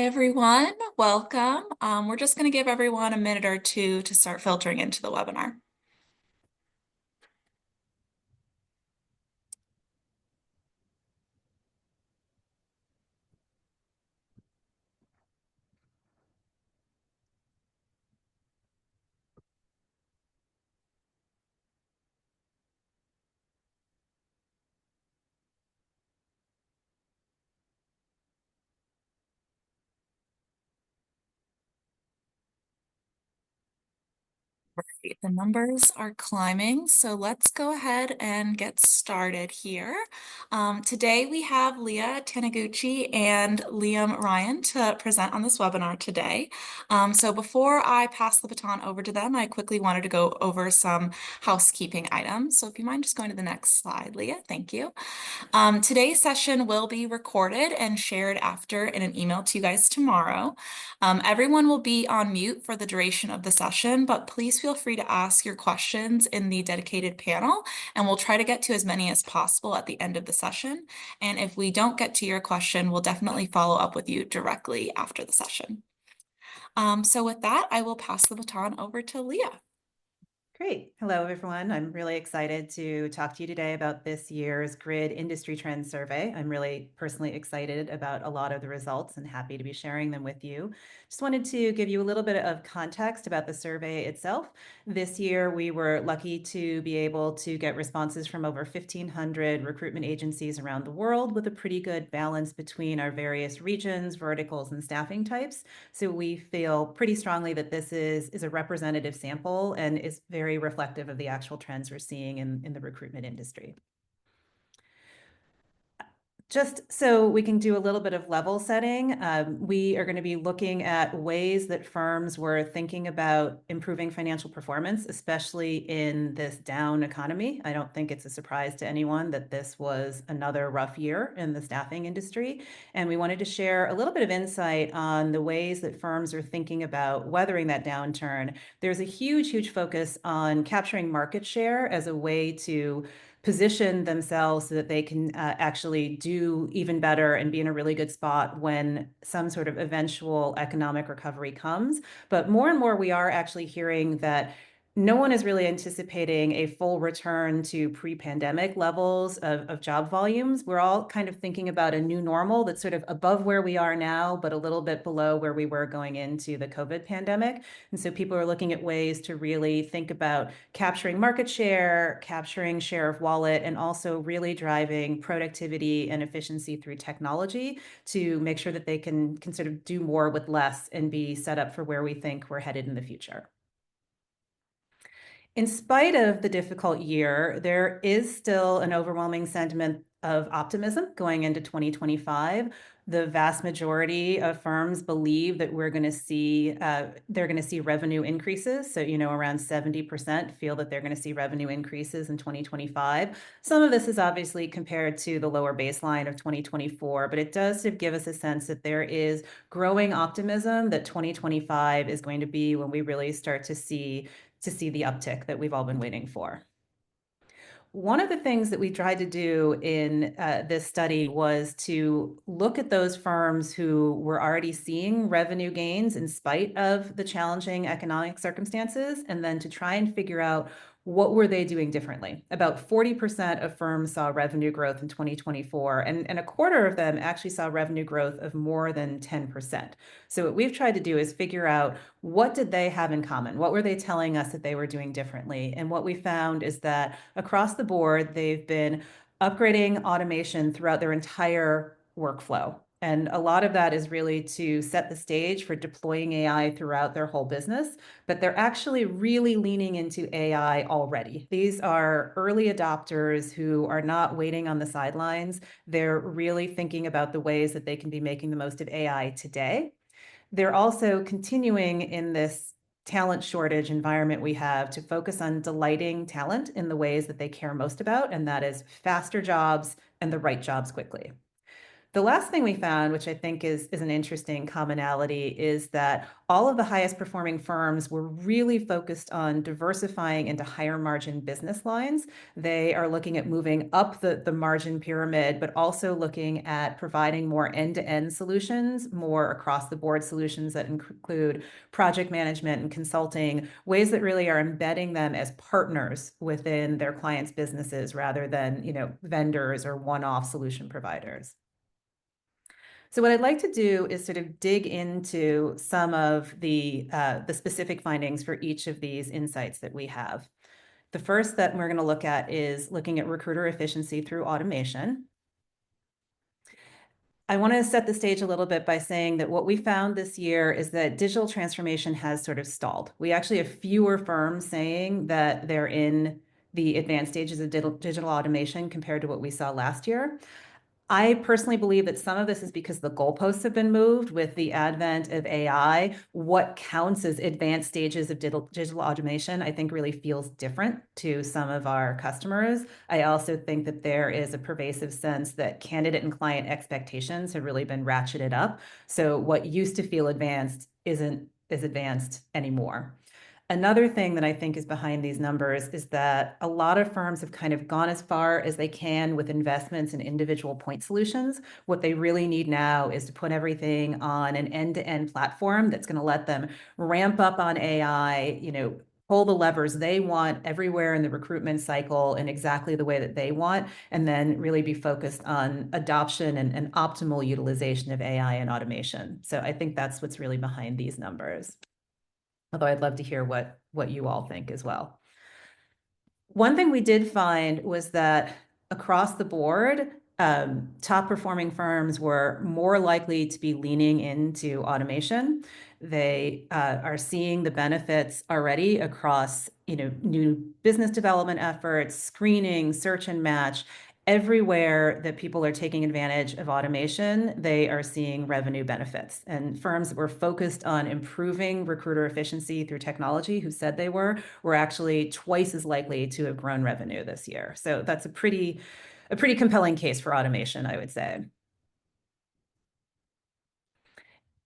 Hi, everyone. Welcome. We're just going to give everyone a minute or two to start filtering into the webinar. The numbers are climbing, so let's go ahead and get started here. Today we have Leah Taniguchi and Liam Ryan to present on this webinar today. So before I pass the baton over to them, I quickly wanted to go over some housekeeping items. So if you mind just going to the next slide, Leah, thank you. Today's session will be recorded and shared after in an email to you guys tomorrow. Everyone will be on mute for the duration of the session, but please feel free to ask your questions in the dedicated panel, and we'll try to get to as many as possible at the end of the session. And if we don't get to your question, we'll definitely follow up with you directly after the session. So with that, I will pass the baton over to Leah. Great. Hello, everyone. I'm really excited to talk to you today about this year's GRID Industry Trends Survey. I'm really personally excited about a lot of the results and happy to be sharing them with you. Just wanted to give you a little bit of context about the survey itself. This year, we were lucky to be able to get responses from over 1,500 recruitment agencies around the world with a pretty good balance between our various regions, verticals, and staffing types. So we feel pretty strongly that this is a representative sample and is very reflective of the actual trends we're seeing in the recruitment industry. Just so we can do a little bit of level setting, we are going to be looking at ways that firms were thinking about improving financial performance, especially in this down economy. I don't think it's a surprise to anyone that this was another rough year in the staffing industry. And we wanted to share a little bit of insight on the ways that firms are thinking about weathering that downturn. There's a huge focus on capturing market share as a way to position themselves so that they can actually do even better and be in a really good spot when some sort of eventual economic recovery comes. But more and more, we are actually hearing that no one is really anticipating a full return to pre-pandemic levels of job volumes. We're all kind of thinking about a new normal that's sort of above where we are now, but a little bit below where we were going into the COVID pandemic. And so people are looking at ways to really think about capturing market share, capturing share of wallet, and also really driving productivity and efficiency through technology to make sure that they can sort of do more with less and be set up for where we think we're headed in the future. In spite of the difficult year, there is still an overwhelming sentiment of optimism going into 2025. The vast majority of firms believe that they're going to see revenue increases. So, around 70% feel that they're going to see revenue increases in 2025. Some of this is obviously compared to the lower baseline of 2024, but it does give us a sense that there is growing optimism that 2025 is going to be when we really start to see the uptick that we've all been waiting for. One of the things that we tried to do in this study was to look at those firms who were already seeing revenue gains in spite of the challenging economic circumstances, and then to try and figure out what were they doing differently. About 40% of firms saw revenue growth in 2024, and a quarter of them actually saw revenue growth of more than 10%. So what we've tried to do is figure out what did they have in common? What were they telling us that they were doing differently? And what we found is that across the board, they've been upgrading automation throughout their entire workflow. And a lot of that is really to set the stage for deploying AI throughout their whole business, but they're actually really leaning into AI already. These are early adopters who are not waiting on the sidelines. They're really thinking about the ways that they can be making the most of AI today. They're also continuing in this talent shortage environment we have to focus on delighting talent in the ways that they care most about, and that is faster jobs and the right jobs quickly. The last thing we found, which I think is an interesting commonality, is that all of the highest performing firms were really focused on diversifying into higher margin business lines. They are looking at moving up the margin pyramid, but also looking at providing more end-to-end solutions, more across the board solutions that include project management and consulting, ways that really are embedding them as partners within their clients' businesses rather than, vendors or one-off solution providers. So what I'd like to do is sort of dig into some of the specific findings for each of these insights that we have. The first that we're going to look at is looking at recruiter efficiency through automation. I want to set the stage a little bit by saying that what we found this year is that digital transformation has sort of stalled. We actually have fewer firms saying that they're in the advanced stages of digital automation compared to what we saw last year. I personally believe that some of this is because the goalposts have been moved with the advent of AI. What counts as advanced stages of digital automation, I think really feels different to some of our customers. I also think that there is a pervasive sense that candidate and client expectations have really been ratcheted up. So what used to feel advanced isn't as advanced anymore. Another thing that I think is behind these numbers is that a lot of firms have kind of gone as far as they can with investments in individual point solutions. What they really need now is to put everything on an end-to-end platform that's going to let them ramp up on AI, pull the levers they want everywhere in the recruitment cycle in exactly the way that they want, and then really be focused on adoption and optimal utilization of AI and automation. So I think that's what's really behind these numbers. Although I'd love to hear what you all think as well. One thing we did find was that across the board, top performing firms were more likely to be leaning into automation. They are seeing the benefits already across, new business development efforts, screening, search and match. Everywhere that people are taking advantage of automation, they are seeing revenue benefits. And firms that were focused on improving recruiter efficiency through technology, who said they were actually twice as likely to have grown revenue this year. So that's a pretty compelling case for automation, I would say.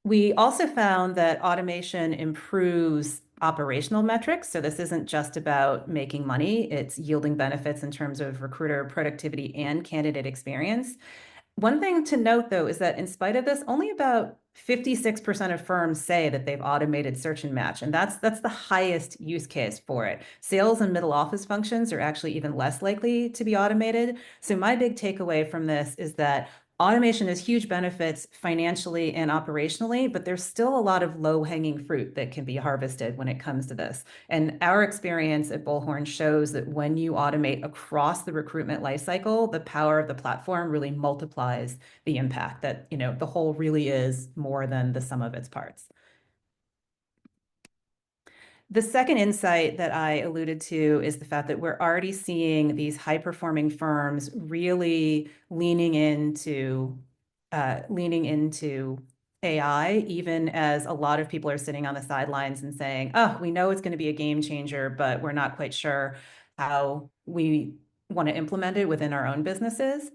We also found that automation improves operational metrics. So this isn't just about making money, it's yielding benefits in terms of recruiter productivity and candidate experience. One thing to note, though, is that in spite of this, only about 56% of firms say that they've automated search and match, and that's the highest use case for it. Sales and middle office functions are actually even less likely to be automated. So my big takeaway from this is that automation has huge benefits financially and operationally, but there's still a lot of low-hanging fruit that can be harvested when it comes to this. And our experience at Bullhorn shows that when you automate across the recruitment lifecycle, the power of the platform really multiplies the impact that, the whole really is more than the sum of its parts. The second insight that I alluded to is the fact that we're already seeing these high-performing firms really leaning into AI, even as a lot of people are sitting on the sidelines and saying, "Oh, we know it's going to be a game changer, but we're not quite sure how we want to implement it within our own businesses."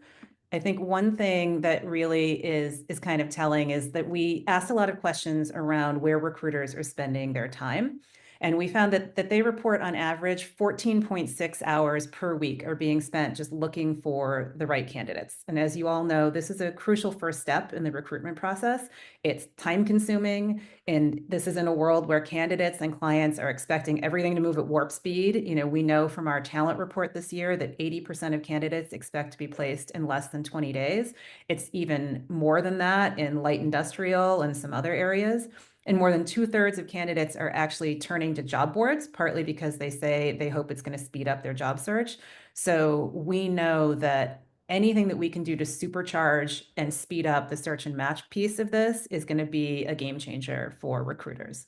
I think one thing that really is kind of telling is that we asked a lot of questions around where recruiters are spending their time. And we found that they report on average 14.6 hours per week are being spent just looking for the right candidates. And as you all know, this is a crucial first step in the recruitment process. It's time consuming. And this is in a world where candidates and clients are expecting everything to move at warp speed. We know from our talent report this year that 80% of candidates expect to be placed in less than 20 days. It's even more than that in light industrial and some other areas. And more than 2/3 of candidates are actually turning to job boards, partly because they say they hope it's going to speed up their job search. So we know that anything that we can do to supercharge and speed up the search and match piece of this is going to be a game changer for recruiters.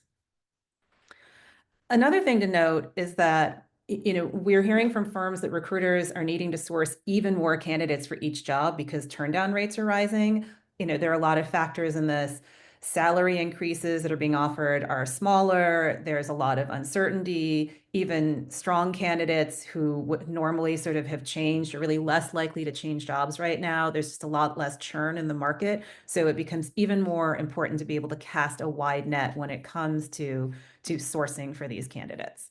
Another thing to note is that we're hearing from firms that recruiters are needing to source even more candidates for each job because turn down rates are rising. There are a lot of factors in this. Salary increases that are being offered are smaller. There's a lot of uncertainty. Even strong candidates who would normally sort of have changed are really less likely to change jobs right now. There's just a lot less churn in the market. So it becomes even more important to be able to cast a wide net when it comes to sourcing for these candidates.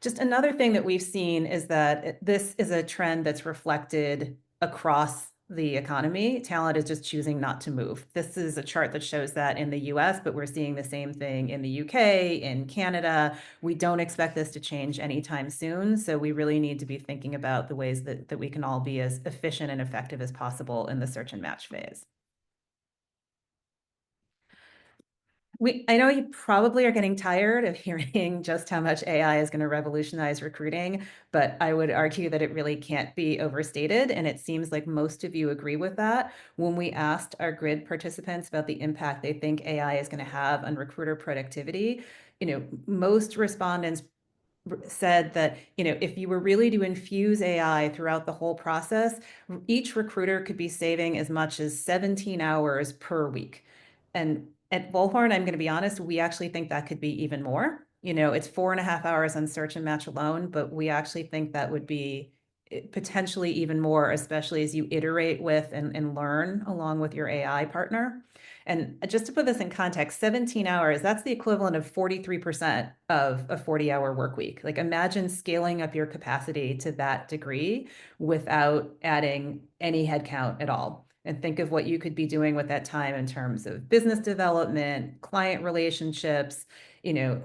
Just another thing that we've seen is that this is a trend that's reflected across the economy. Talent is just choosing not to move. This is a chart that shows that in the US, but we're seeing the same thing in the UK, in Canada. We don't expect this to change anytime soon. So we really need to be thinking about the ways that we can all be as efficient and effective as possible in the search and match phase. I know you probably are getting tired of hearing just how much AI is going to revolutionize recruiting, but I would argue that it really can't be overstated. And it seems like most of you agree with that. When we asked our grid participants about the impact they think AI is going to have on recruiter productivity, most respondents said that, if you were really to infuse AI throughout the whole process, each recruiter could be saving as much as 17 hours per week. And at Bullhorn, I'm going to be honest, we actually think that could be even more. It's 4.5 hours on search and match alone, but we actually think that would be potentially even more, especially as you iterate with and learn along with your AI partner. And just to put this in context, 17 hours, that's the equivalent of 43% of a 40-hour work week. Like imagine scaling up your capacity to that degree without adding any headcount at all. And think of what you could be doing with that time in terms of business development, client relationships,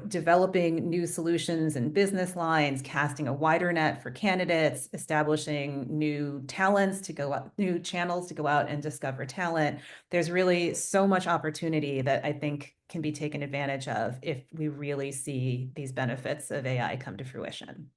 developing new solutions and business lines, casting a wider net for candidates, establishing new talents to go out, new channels to go out and discover talent. There's really so much opportunity that I think can be taken advantage of if we really see these benefits of AI come to fruition.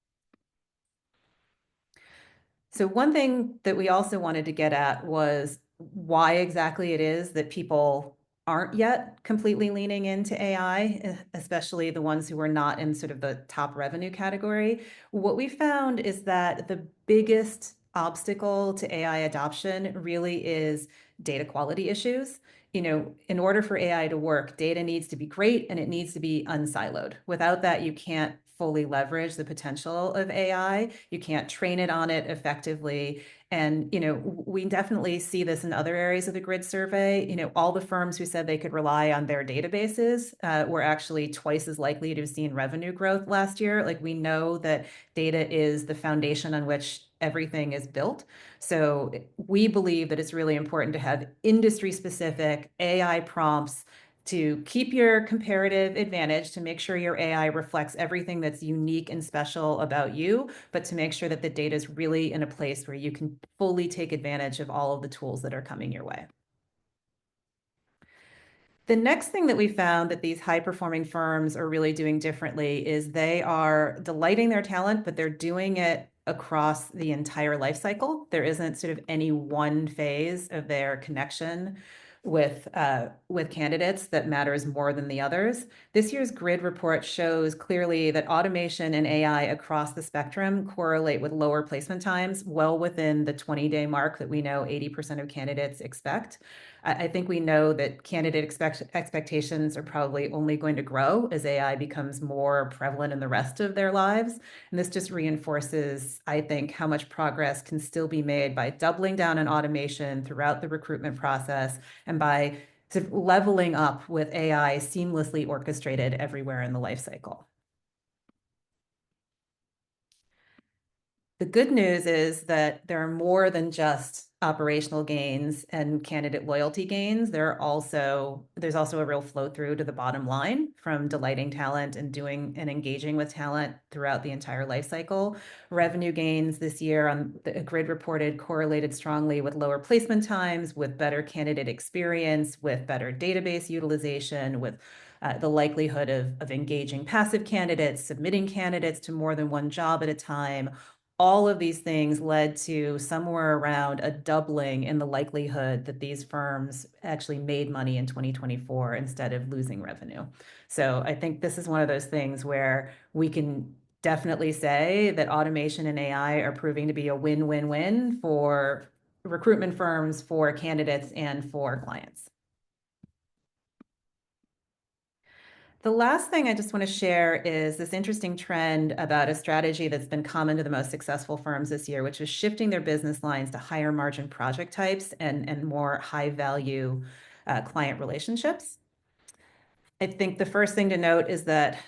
So one thing that we also wanted to get at was why exactly it is that people aren't yet completely leaning into AI, especially the ones who are not in sort of the top revenue category. What we found is that the biggest obstacle to AI adoption really is data quality issues. In order for AI to work, data needs to be great and it needs to be unsiloed. Without that, you can't fully leverage the potential of AI. You can't train it on it effectively. And, we definitely see this in other areas of the grid survey. All the firms who said they could rely on their databases were actually twice as likely to have seen revenue growth last year. Like we know that data is the foundation on which everything is built. So we believe that it's really important to have industry specific AI prompts to keep your comparative advantage, to make sure your AI reflects everything that's unique and special about you, but to make sure that the data is really in a place where you can fully take advantage of all of the tools that are coming your way. The next thing that we found that these high performing firms are really doing differently is they are delighting their talent, but they're doing it across the entire life cycle. There isn't sort of any one phase of their connection with candidates that matters more than the others. This year's grid report shows clearly that automation and AI across the spectrum correlate with lower placement times, well within the 20-day mark that we know 80% of candidates expect. I think we know that candidate expectations are probably only going to grow as AI becomes more prevalent in the rest of their lives. And this just reinforces, I think, how much progress can still be made by doubling down on automation throughout the recruitment process and by sort of leveling up with AI seamlessly orchestrated everywhere in the life cycle. The good news is that there are more than just operational gains and candidate loyalty gains. There's also a real flow through to the bottom line from delighting talent and doing and engaging with talent throughout the entire life cycle. Revenue gains this year on the grid reported correlated strongly with lower placement times, with better candidate experience, with better database utilization, with the likelihood of engaging passive candidates, submitting candidates to more than one job at a time. All of these things led to somewhere around a doubling in the likelihood that these firms actually made money in 2024 instead of losing revenue. So I think this is one of those things where we can definitely say that automation and AI are proving to be a win-win-win for recruitment firms, for candidates, and for clients. The last thing I just want to share is this interesting trend about a strategy that's been common to the most successful firms this year, which is shifting their business lines to higher margin project types and more high value client relationships. I think the first thing to note is that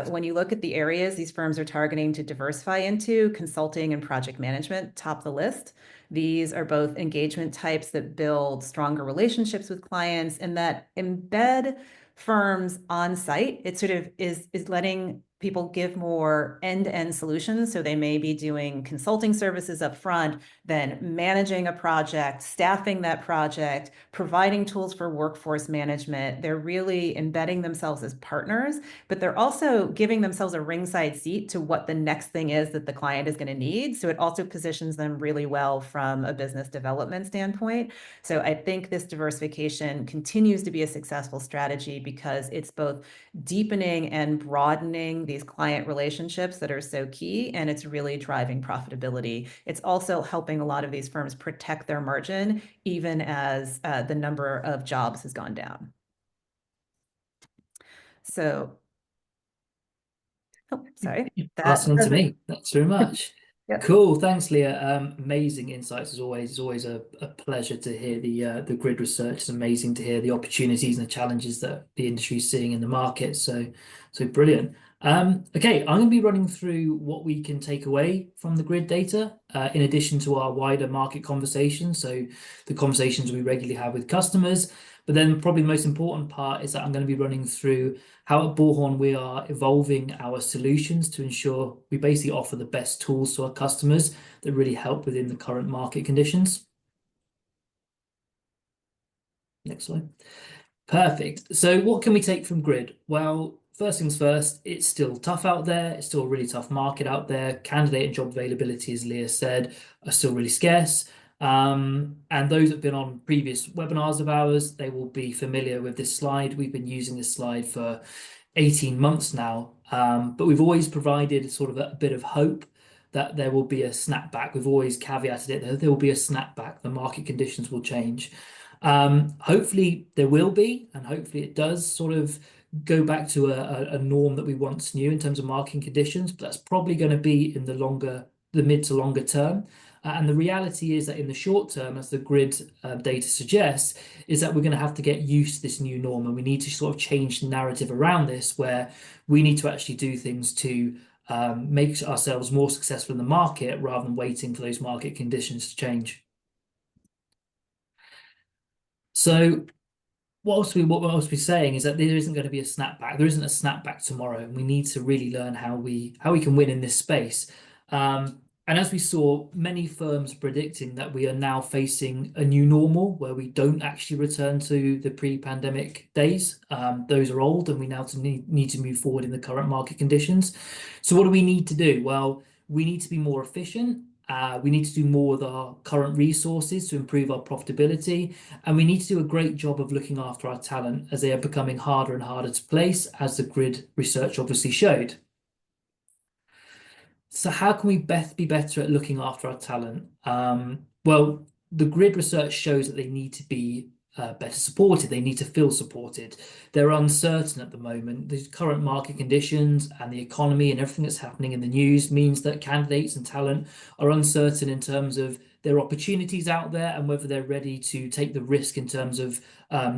when you look at the areas these firms are targeting to diversify into, consulting and project management top the list. These are both engagement types that build stronger relationships with clients and that embed firms on site. It sort of is letting people give more end-to-end solutions. So they may be doing consulting services up front, then managing a project, staffing that project, providing tools for workforce management. They're really embedding themselves as partners, but they're also giving themselves a ringside seat to what the next thing is that the client is going to need. So it also positions them really well from a business development standpoint. So I think this diversification continues to be a successful strategy because it's both deepening and broadening these client relationships that are so key, and it's really driving profitability. It's also helping a lot of these firms protect their margin, even as the number of jobs has gone down. So, oh, sorry, Passing that on to does it. me. Thanks very much. Yep. Cool. Thanks, Leah. Amazing insights as always. It's always a pleasure to hear the grid research. It's amazing to hear the opportunities and the challenges that the industry is seeing in the market. So brilliant. Okay, I'm going to be running through what we can take away from the grid data, in addition to our wider market conversations. So the conversations we regularly have with customers. But then probably the most important part is that I'm going to be running through how at Bullhorn we are evolving our solutions to ensure we basically offer the best tools to our customers that really help within the current market conditions. Next slide. Perfect. So what can we take from grid? Well, first things first, it's still tough out there. It's still a really tough market out there. Candidate and job availability, as Leah said, are still really scarce. And those that have been on previous webinars of ours, they will be familiar with this slide. We've been using this slide for 18 months now, but we've always provided sort of a bit of hope that there will be a snapback. We've always caveated it that there will be a snapback. The market conditions will change. Hopefully there will be, and hopefully it does sort of go back to a norm that we once knew in terms of market conditions, but that's probably going to be in the mid to longer term. And the reality is that in the short term, as the grid data suggests, is that we're going to have to get used to this new norm, and we need to sort of change the narrative around this, where we need to actually do things to make ourselves more successful in the market rather than waiting for those market conditions to change. So what else we're saying is that there isn't going to be a snapback. There isn't a snapback tomorrow, and we need to really learn how we can win in this space. And as we saw, many firms predicting that we are now facing a new normal where we don't actually return to the pre-pandemic days. Those are old, and we now need to move forward in the current market conditions. So what do we need to do? Well, we need to be more efficient. We need to do more with our current resources to improve our profitability, and we need to do a great job of looking after our talent as they are becoming harder and harder to place, as the grid research obviously showed. So how can we be better at looking after our talent? Well, the grid research shows that they need to be better supported. They need to feel supported. They're uncertain at the moment. The current market conditions and the economy and everything that's happening in the news means that candidates and talent are uncertain in terms of their opportunities out there and whether they're ready to take the risk in terms of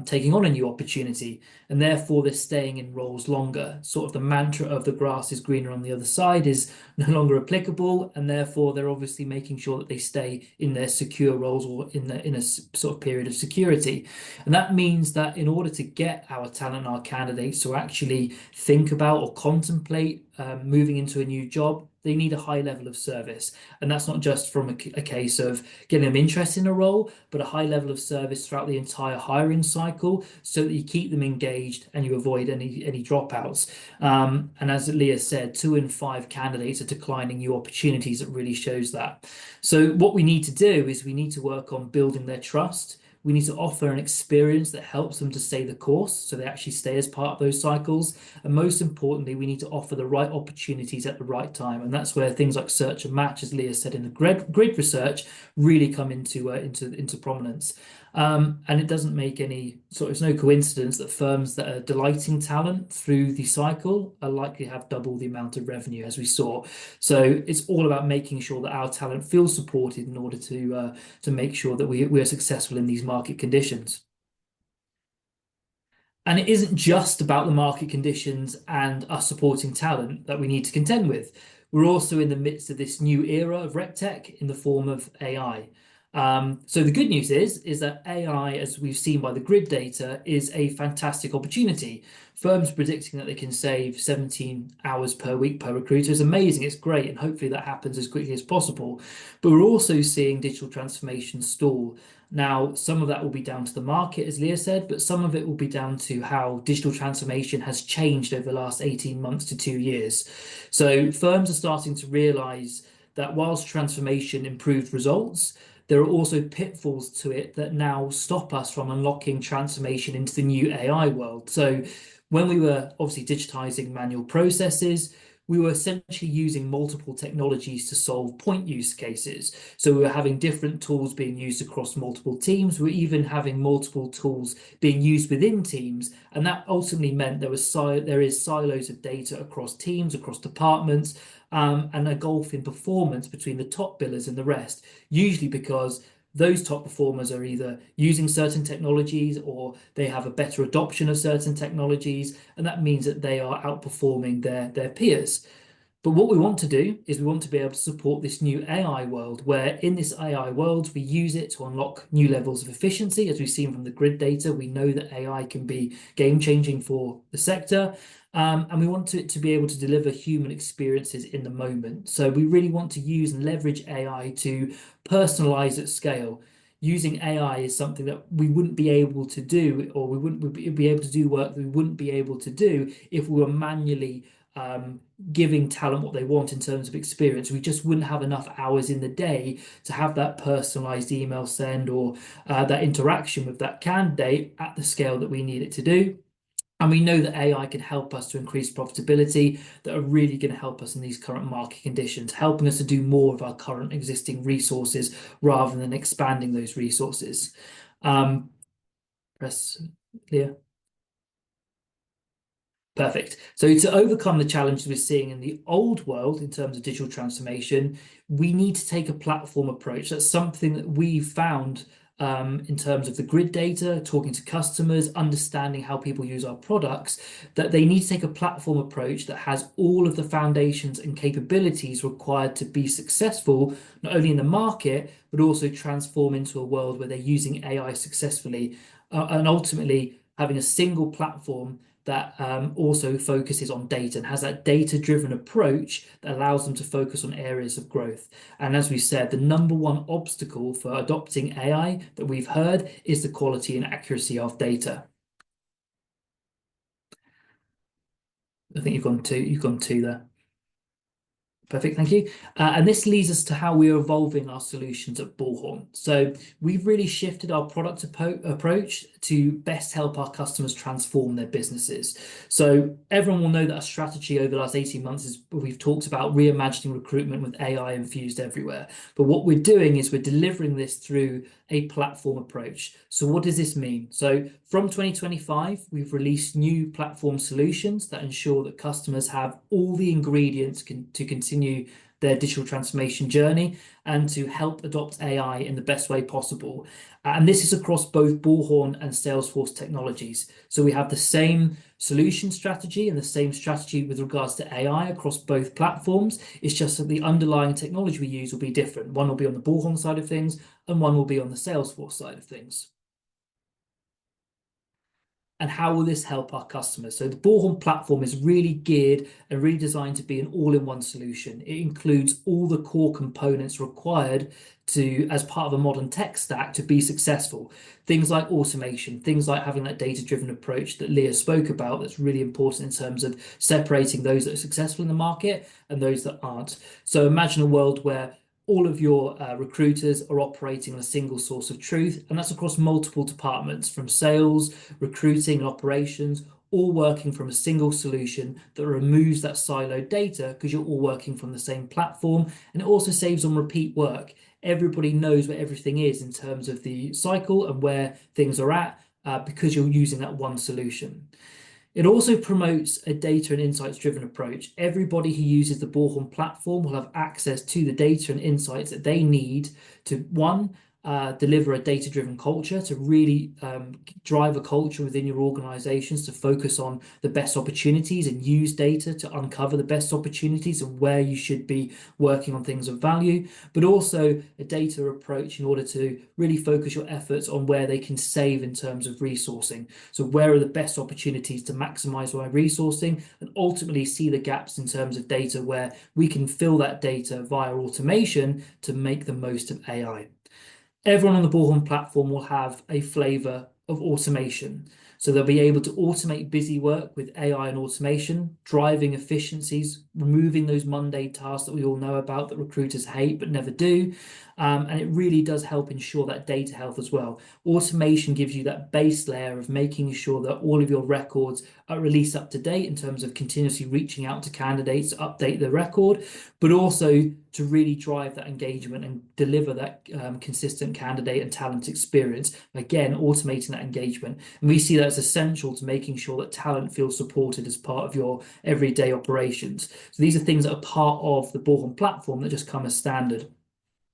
taking on a new opportunity. And therefore, they're staying in roles longer. Sort of the mantra of the grass is greener on the other side is no longer applicable, and therefore they're obviously making sure that they stay in their secure roles or in a sort of period of security. And that means that in order to get our talent, our candidates to actually think about or contemplate moving into a new job, they need a high level of service. And that's not just from a case of getting them interested in a role, but a high level of service throughout the entire hiring cycle so that you keep them engaged and you avoid any dropouts. And as Leah said, 2 in 5 candidates are declining new opportunities. That really shows that. So what we need to do is we need to work on building their trust. We need to offer an experience that helps them to stay the course, so they actually stay as part of those cycles. And most importantly, we need to offer the right opportunities at the right time. And that's where things like search and match, as Leah said in the grid research, really come into prominence. And it doesn't make any sort of, it's no coincidence that firms that are delighting talent through the cycle are likely to have double the amount of revenue, as we saw. So it's all about making sure that our talent feels supported in order to make sure that we are successful in these market conditions. And it isn't just about the market conditions and us supporting talent that we need to contend with. We're also in the midst of this new era of RegTech in the form of AI. So the good news is that AI, as we've seen by the grid data, is a fantastic opportunity. Firms predicting that they can save 17 hours per week per recruiter is amazing. It's great, and hopefully that happens as quickly as possible. But we're also seeing digital transformation stall. Now, some of that will be down to the market, as Leah said, but some of it will be down to how digital transformation has changed over the last 18 months to 2 years. So firms are starting to realize that whilst transformation improved results, there are also pitfalls to it that now stop us from unlocking transformation into the new AI world. So when we were obviously digitizing manual processes, we were essentially using multiple technologies to solve point use cases. So we were having different tools being used across multiple teams. We were even having multiple tools being used within teams. And that ultimately meant there is silos of data across teams, across departments, and a gulf in performance between the top billers and the rest, usually because those top performers are either using certain technologies or they have a better adoption of certain technologies, and that means that they are outperforming their peers. But what we want to do is we want to be able to support this new AI world, where in this AI world, we use it to unlock new levels of efficiency. As we've seen from the grid data, we know that AI can be game changing for the sector. And we want it to be able to deliver human experiences in the moment. So we really want to use and leverage AI to personalize at scale. Using AI is something that we wouldn't be able to do, or we wouldn't be able to do work that we wouldn't be able to do if we were manually giving talent what they want in terms of experience. We just wouldn't have enough hours in the day to have that personalized email send or that interaction with that candidate at the scale that we need it to do. And we know that AI can help us to increase profitability, that are really going to help us in these current market conditions, helping us to do more of our current existing resources rather than expanding those resources. Press, Leah. Perfect. So to overcome the challenges we're seeing in the old world in terms of digital transformation, we need to take a platform approach. That's something that we've found in terms of the grid data, talking to customers, understanding how people use our products, that they need to take a platform approach that has all of the foundations and capabilities required to be successful, not only in the market, but also transform into a world where they're using AI successfully, and ultimately having a single platform that also focuses on data and has that data-driven approach that allows them to focus on areas of growth. And as we said, the number one obstacle for adopting AI that we've heard is the quality and accuracy of data. I think you've gone two there. Perfect, thank you. And this leads us to how we're evolving our solutions at Bullhorn. So we've really shifted our product approach to best help our customers transform their businesses. So everyone will know that our strategy over the last 18 months is we've talked about reimagining recruitment with AI infused everywhere. But what we're doing is we're delivering this through a platform approach. So what does this mean? So from 2025, we've released new platform solutions that ensure that customers have all the ingredients to continue their digital transformation journey and to help adopt AI in the best way possible. And this is across both Bullhorn and Salesforce technologies. So we have the same solution strategy and the same strategy with regards to AI across both platforms. It's just that the underlying technology we use will be different. One will be on the Bullhorn side of things, and one will be on the Salesforce side of things. And how will this help our customers? So the Bullhorn platform is really geared and really designed to be an all-in-one solution. It includes all the core components required as part of a modern tech stack to be successful. Things like automation, things like having that data-driven approach that Leah spoke about, that's really important in terms of separating those that are successful in the market and those that aren't. So imagine a world where all of your recruiters are operating on a single source of truth, and that's across multiple departments from sales, recruiting, and operations, all working from a single solution that removes that siloed data because you're all working from the same platform. And it also saves on repeat work. Everybody knows where everything is in terms of the cycle and where things are at because you're using that one solution. It also promotes a data and insights driven approach. Everybody who uses the Bullhorn platform will have access to the data and insights that they need to, one, deliver a data driven culture, to really drive a culture within your organizations to focus on the best opportunities and use data to uncover the best opportunities and where you should be working on things of value, but also a data approach in order to really focus your efforts on where they can save in terms of resourcing. So where are the best opportunities to maximize my resourcing and ultimately see the gaps in terms of data where we can fill that data via automation to make the most of AI. Everyone on the Bullhorn platform will have a flavor of automation. So they'll be able to automate busy work with AI and automation, driving efficiencies, removing those mundane tasks that we all know about that recruiters hate but never do. And it really does help ensure that data health as well. Automation gives you that base layer of making sure that all of your records are released up to date in terms of continuously reaching out to candidates to update the record, but also to really drive that engagement and deliver that consistent candidate and talent experience. Again, automating that engagement. And we see that as essential to making sure that talent feels supported as part of your everyday operations. So these are things that are part of the Bullhorn platform that just come as standard.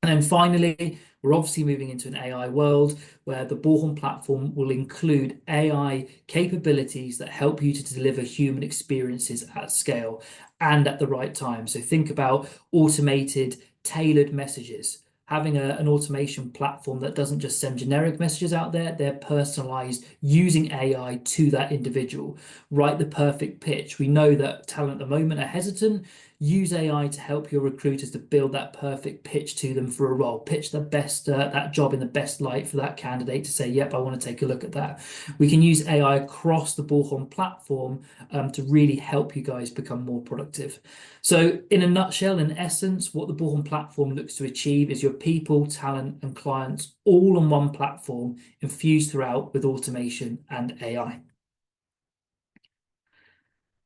And then finally, we're obviously moving into an AI world where the Bullhorn platform will include AI capabilities that help you to deliver human experiences at scale and at the right time. So think about automated, tailored messages. Having an automation platform that doesn't just send generic messages out there, they're personalized using AI to that individual. Write the perfect pitch. We know that talent at the moment are hesitant. Use AI to help your recruiters to build that perfect pitch to them for a role. Pitch the best that job in the best light for that candidate to say, "Yep, I want to take a look at that." We can use AI across the Bullhorn platform to really help you guys become more productive. So, in a nutshell, in essence, what the Bullhorn platform looks to achieve is your people, talent, and clients all on one platform, infused throughout with automation and AI.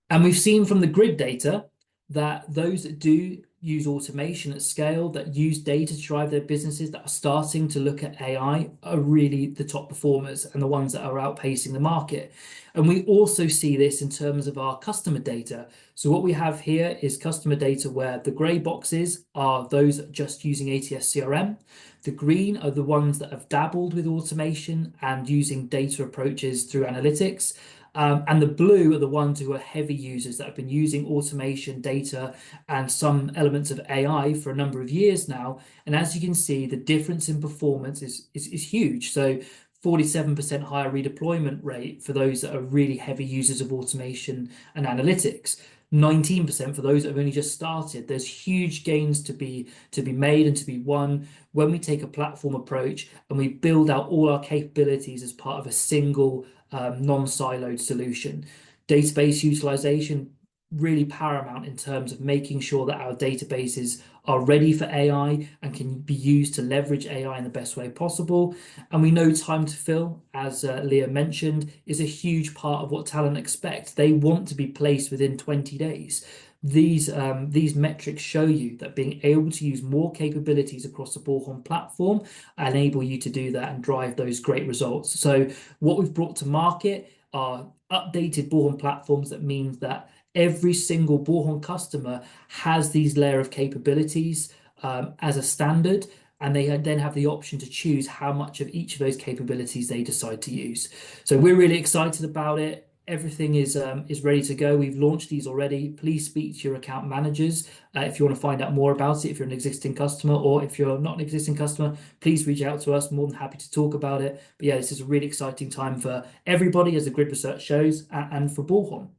And we've seen from the grid data that those that do use automation at scale, that use data to drive their businesses, that are starting to look at AI, are really the top performers and the ones that are outpacing the market. And we also see this in terms of our customer data. So what we have here is customer data where the grey boxes are those just using ATS CRM. The green are the ones that have dabbled with automation and using data approaches through analytics. And the blue are the ones who are heavy users that have been using automation, data, and some elements of AI for a number of years now. And as you can see, the difference in performance is huge. So 47% higher redeployment rate for those that are really heavy users of automation and analytics. 19% for those that have only just started. There's huge gains to be made and to be won when we take a platform approach and we build out all our capabilities as part of a single non-siloed solution. Database utilization really paramount in terms of making sure that our databases are ready for AI and can be used to leverage AI in the best way possible. And we know time to fill, as Leah mentioned, is a huge part of what talent expect. They want to be placed within 20 days. These metrics show you that being able to use more capabilities across the Bullhorn platform enable you to do that and drive those great results. So what we've brought to market are updated Bullhorn platforms. That means that every single Bullhorn customer has these layer of capabilities as a standard, and they then have the option to choose how much of each of those capabilities they decide to use. So we're really excited about it. Everything is ready to go. We've launched these already. Please speak to your account managers if you want to find out more about it, if you're an existing customer, or if you're not an existing customer, please reach out to us. More than happy to talk about it. But yeah, this is a really exciting time for everybody, as the grid research shows, and for Bullhorn.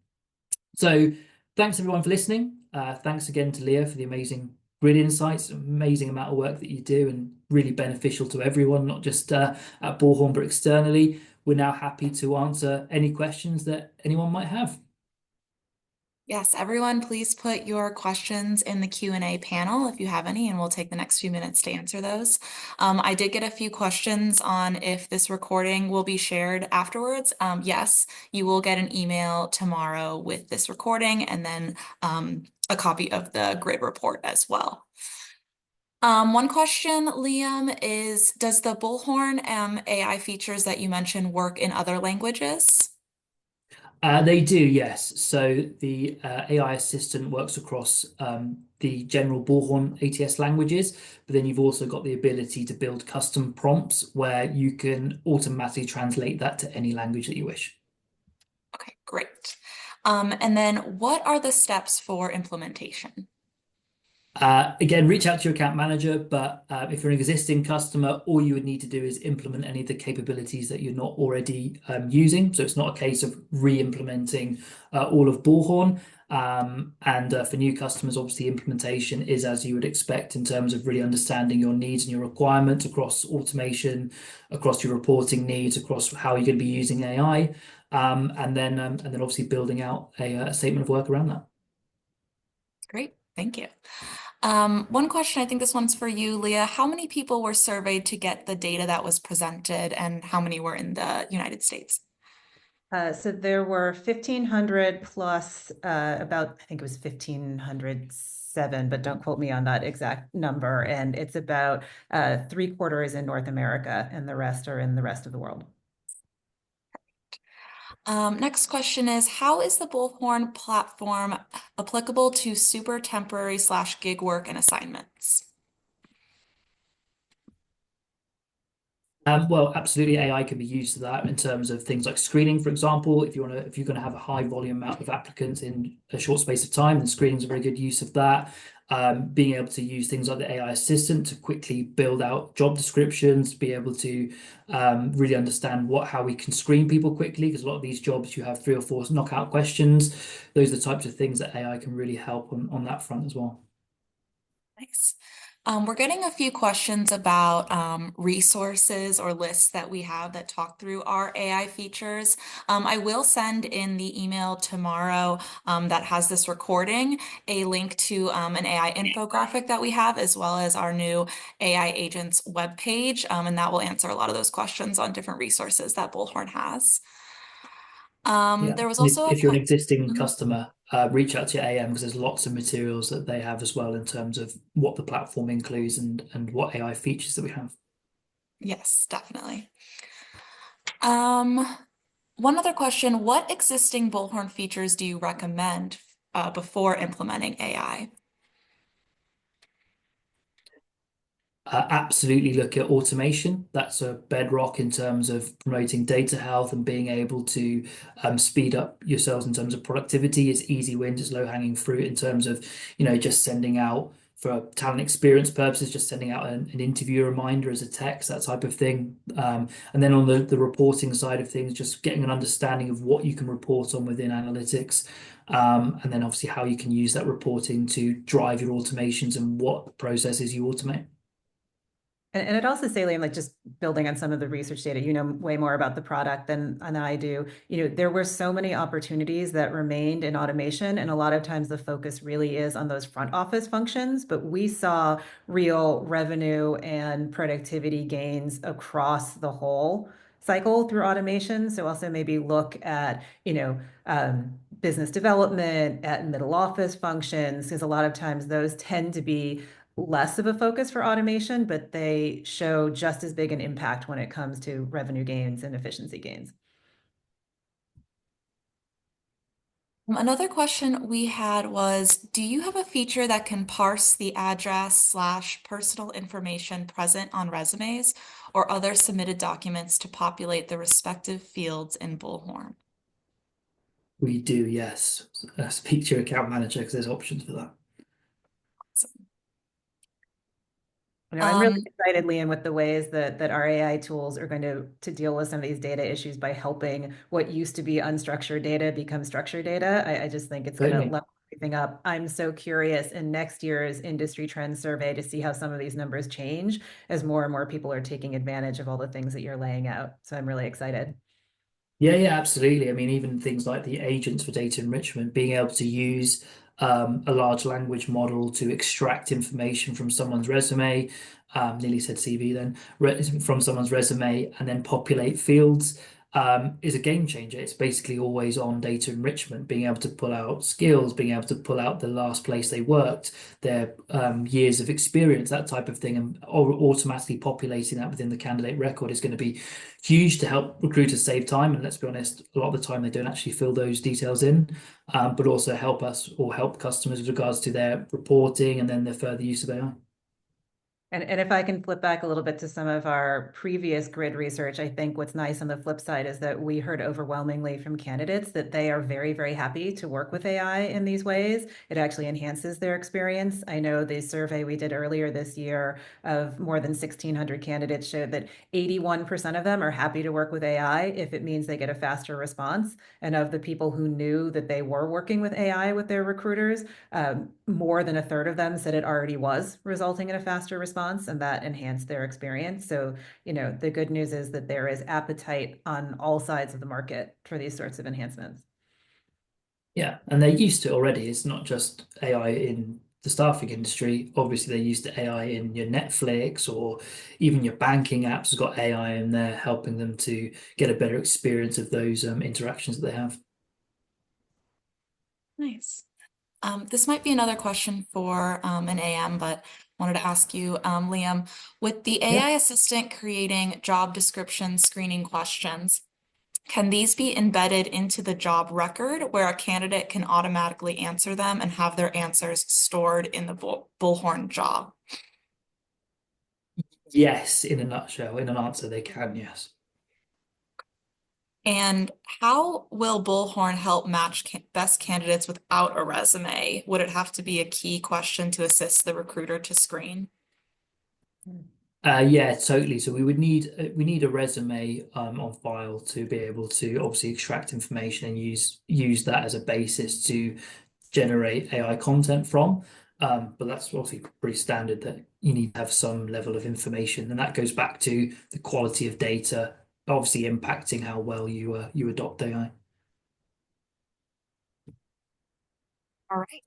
So thanks everyone for listening. Thanks again to Leah for the amazing grid insights, amazing amount of work that you do and really beneficial to everyone, not just at Bullhorn, but externally. We're now happy to answer any questions that anyone might have. Yes, everyone, please put your questions in the Q&A panel if you have any, and we'll take the next few minutes to answer those. I did get a few questions on if this recording will be shared afterwards. Yes, you will get an email tomorrow with this recording and then a copy of the grid report as well. One question, Liam, is does the Bullhorn AI features that you mentioned work in other languages? They do, yes. So the AI assistant works across the general Bullhorn ATS languages, but then you've also got the ability to build custom prompts where you can automatically translate that to any language that you wish. Okay, great. And then what are the steps for implementation? Again, reach out to your account manager, but if you're an existing customer, all you would need to do is implement any of the capabilities that you're not already using. So it's not a case of re-implementing all of Bullhorn. And for new customers, obviously, implementation is as you would expect in terms of really understanding your needs and your requirements across automation, across your reporting needs, across how you're going to be using AI, and then obviously building out a statement of work around that. Great, thank you. One question, I think this one's for you, Leah. How many people were surveyed to get the data that was presented, and how many were in the United States? So there were 1,500 plus about, I think it was 1,507, but don't quote me on that exact number. And it's about 3/4 in North America, and the rest are in the rest of the world. Next question is, how is the Bullhorn platform applicable to super temporary / gig work and assignments? Well, absolutely, AI can be used to that in terms of things like screening, for example. If you're going to have a high volume amount of applicants in a short space of time, then screening is a very good use of that. Being able to use things like the AI assistant to quickly build out job descriptions, be able to really understand how we can screen people quickly, because a lot of these jobs you have 3 or 4 knockout questions. Those are the types of things that AI can really help on that front as well. Nice. We're getting a few questions about resources or lists that we have that talk through our AI features. I will send in the email tomorrow that has this recording a link to an AI infographic that we have, as well as our new AI agents webpage, and that will answer a lot of those questions on different resources that Bullhorn has. Yeah, There was and also a if you're an question. existing customer, reach out to your AM because there's lots of materials that they have as well in terms of what the platform includes and what AI features that we have. Yes, definitely. Um, One other question, what existing Bullhorn features do you recommend before implementing AI? Absolutely look at automation. That's a bedrock in terms of promoting data health and being able to speed up yourselves in terms of productivity. It's easy wins, it's low-hanging fruit in terms of, just sending out for talent experience purposes, just sending out an interview reminder as a text, that type of thing. And then on the reporting side of things, just getting an understanding of what you can report on within analytics. And then obviously how you can use that reporting to drive your automations and what processes you automate. And I'd also say, Liam, like just building on some of the research data, you know way more about the product than I do. There were so many opportunities that remained in automation, and a lot of times the focus really is on those front office functions, but we saw real revenue and productivity gains across the whole cycle through automation. So also maybe look at, business development, at middle office functions, because a lot of times those tend to be less of a focus for automation, but they show just as big an impact when it comes to revenue gains and efficiency gains. Another question we had was, do you have a feature that can parse the address / personal information present on resumes or other submitted documents to populate the respective fields in Bullhorn? We do, yes. Speak to your account manager because there's options for that. I'm really Um, excited, Liam, with the ways that our AI tools are going to deal with some of these data issues by helping what used to be unstructured data become structured data. I just think it's going to Totally. level everything up. I'm so curious in next year's industry trends survey to see how some of these numbers change as more and more people are taking advantage of all the things that you're laying out. So I'm really excited. Yeah, absolutely. I mean, even things like the agents for data enrichment, being able to use a large language model to extract information from someone's resume, nearly said CV then, from someone's resume and then populate fields, is a game changer. It's basically always on data enrichment, being able to pull out skills, being able to pull out the last place they worked, their years of experience, that type of thing, and automatically populating that within the candidate record is going to be huge to help recruiters save time. And let's be honest, a lot of the time they don't actually fill those details in, but also help us or help customers with regards to their reporting and then their further use of AI. And if I can flip back a little bit to some of our previous grid research, I think what's nice on the flip side is that we heard overwhelmingly from candidates that they are very, very happy to work with AI in these ways. It actually enhances their experience. I know the survey we did earlier this year of more than 1,600 candidates showed that 81% of them are happy to work with AI if it means they get a faster response. And of the people who knew that they were working with AI with their recruiters, more than a third of them said it already was resulting in a faster response, and that enhanced their experience. So, the good news is that there is appetite on all sides of the market for these sorts of enhancements. Yeah, and they're used to it already. It's not just AI in the staffing industry. Obviously, they're used to AI in your Netflix or even your banking apps has got AI in there, helping them to get a better experience of those interactions that they have. Nice. This might be another question for an AM, but wanted to ask you, Liam, with the Yeah. AI assistant creating job description screening questions, can these be embedded into the job record where a candidate can automatically answer them and have their answers stored in the Bullhorn job? Yes, in a nutshell, in an answer, they can, yes. And how will Bullhorn help match best candidates without a resume? Would it have to be a key question to assist the recruiter to screen? Yeah, totally. So we need a resume on file to be able to obviously extract information and use that as a basis to generate AI content from. But that's obviously pretty standard that you need to have some level of information, and that goes back to the quality of data, obviously impacting how well you adopt AI. All right.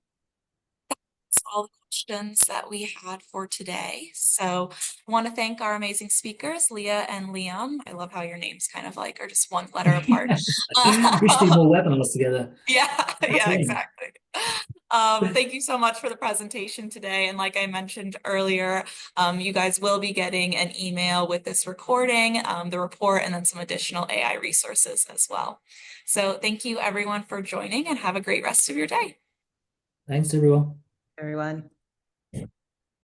That's all the questions that we had for today. So I want to thank our amazing speakers, Leah and Liam. I love how your names kind of like are just one letter apart. We should do more webinars together. Yeah, Brilliant. exactly. Thank you so much for the presentation today. And like I mentioned earlier, you guys will be getting an email with this recording, the report, and then some additional AI resources as well. So thank you everyone for joining and have a great rest of your day. Thanks, everyone. Everyone.